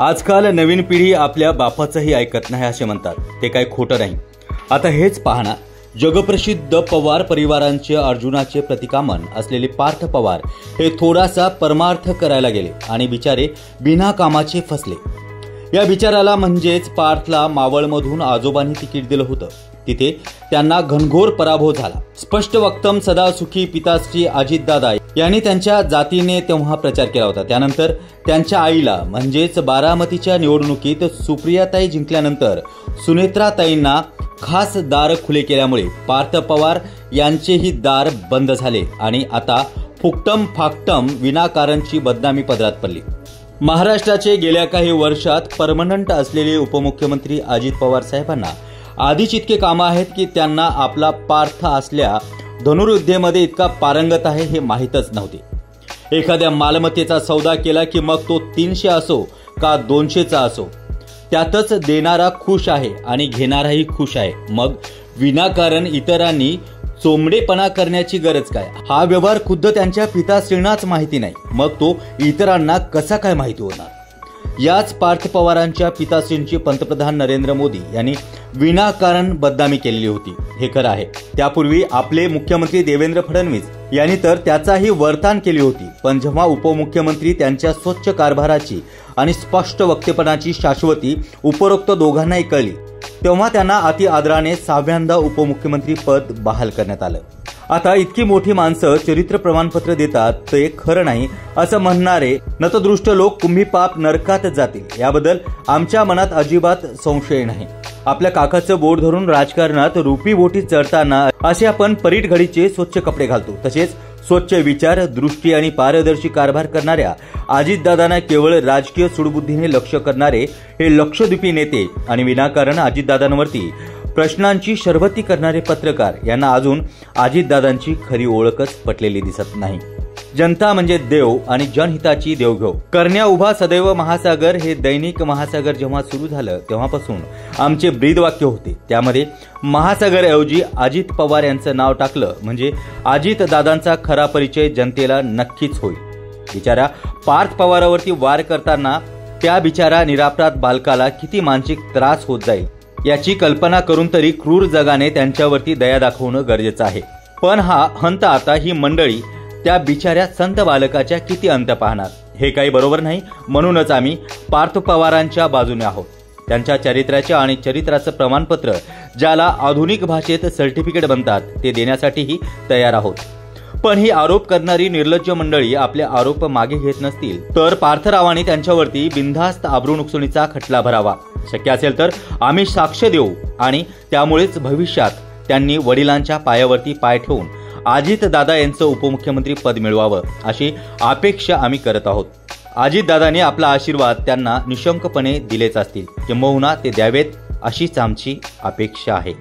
आजकाल नवीन पिढी आपल्या बापाचंही ऐकत नाही असे म्हणतात, ते काही खोटं नाही। आता हेच पाहना, जगप्रसिद्ध पवार परिवारांचे अर्जुनाचे प्रतिकामन असलेले पार्थ पवार हे थोडासा परमार्थ करायला गेले आणि बिचारे बिना कामाचे फसले। या बिचाराला म्हणजेच पार्थला मावळमधून आजोबांनी तिकीट दिलं होतं, तिथे त्यांना घनघोर पराभव झाला। स्पष्ट वक्तम सदा सुखी पिताश्री अजितदादा यांनी त्यांच्या जातीने तेव्हा प्रचार केला होता। त्यानंतर त्यांच्या आईला म्हणजेच बारामतीच्या निवडणुकीत सुप्रियाताई जिंकल्यानंतर सुनेत्राताईंना खास दार खुले केल्यामुळे पार्थ पवार यांचेही दार बंद झाले आणि आता फुकटम फाकटम विनाकारणची बदनामी पदरात पडली। महाराष्ट्राचे गेल्या काही वर्षात परमनंट असलेले उपमुख्यमंत्री अजित पवार साहेबांना आधीच इतके कामं आहेत की त्यांना आपला पार्थ असल्या धनुर्विद्येमध्ये इतका पारंगत आहे हे माहीतच नव्हते। एखाद्या मालमत्तेचा सौदा केला की मग तो 300 असो का 200चा असो, त्यातच देणारा खुश आहे आणि घेणाराही खुश आहे। मग विनाकारण इतरांनी चोमडेपणा करण्याची गरज काय? हा व्यवहार खुद्द त्यांच्या पिताश्रींनाच माहिती नाही, मग तो इतरांना कसा काय माहिती होणार? याच पार्थ पवारांच्या पिताश्रींची पंतप्रधान नरेंद्र मोदी यांनी विनाकारण बदनामी केलेली होती, हे खरं आहे। त्यापूर्वी आपले मुख्यमंत्री देवेंद्र फडणवीस यांनी तर त्याचाही वर्तान केली होती, पण जेव्हा उपमुख्यमंत्री त्यांच्या स्वच्छ कारभाराची आणि स्पष्ट वक्तेपणाची शाश्वती उपरोक्त दोघांनाही कळली, तेव्हा त्यांना अति आदराने 6व्यांदा उपमुख्यमंत्री पद बहाल करण्यात आलं। आता इतकी मोठी माणसं चरित्र प्रमाणपत्र देतात ते खरं नाही असं म्हणणारे नतदृष्ट लोक कुंभीपाप नरकात जातील, याबद्दल आमच्या मनात अजिबात संशय नाही। आपल्या काकाचं बोट धरून राजकारणात रुपी बोटी चढताना असे आपण परीट घडीचे स्वच्छ कपडे घालतो, तसेच स्वच्छ विचार, दृष्टी आणि पारदर्शी कारभार करणाऱ्या अजितदादांना केवळ राजकीय सुडबुद्धीने लक्ष करणारे हे लक्षद्वीपी नेते आणि विनाकारण अजितदादांवरती प्रश्नांची शरबती करणारे पत्रकार यांना अजून अजितदादांची खरी ओळखच पटलेली दिसत नाही। जनता म्हणजे देव आणि जनहिताची देवघेव करण्या उभा सदैव महासागर हे दैनिक महासागर जेव्हा सुरू झालं तेव्हापासून आमचे ब्रीदवाक्य होते। त्यामध्ये महासागर ऐवजी अजित पवार यांचं नाव टाकलं म्हणजे अजितदादांचा खरा परिचय जनतेला नक्कीच होईल। बिचारा पार्थ पवारावरती वार करताना त्या बिचारा निरापराध बालकाला किती मानसिक त्रास होत जाईल याची कल्पना करून तरी क्रूर जगाने त्यांच्यावरती दया दाखवणं गरजेचं आहे। पण हा हंत आता ही मंडळी त्या बिचाऱ्या संत बालकाच्या किती अंत पाहणार हे काही बरोबर नाही। म्हणूनच आम्ही पार्थ पवारांच्या बाजूने आहोत। त्यांच्या चरित्राच्या आणि चरित्राचं प्रमाणपत्र ज्याला आधुनिक भाषेत सर्टिफिकेट बनतात ते देण्यासाठीही तयार आहोत। पण ही आरोप करणारी निर्लज्ज मंडळी आपले आरोप मागे घेत नसतील तर पार्थरावांनी त्यांच्यावरती बिनधास्त आबरू नुकसानीचा खटला भरावा। शक्य असेल तर आम्ही साक्ष देऊ आणि त्यामुळेच भविष्यात त्यांनी वडिलांच्या पायावरती पाय ठेवून अजितदादा यांचं उपमुख्यमंत्री पद मिळवावं अशी अपेक्षा आम्ही करत आहोत। अजितदादांनी आपला आशीर्वाद त्यांना निशंकपणे दिलेच असतील, किंबहुना ते द्यावेत अशीच आमची अपेक्षा आहे।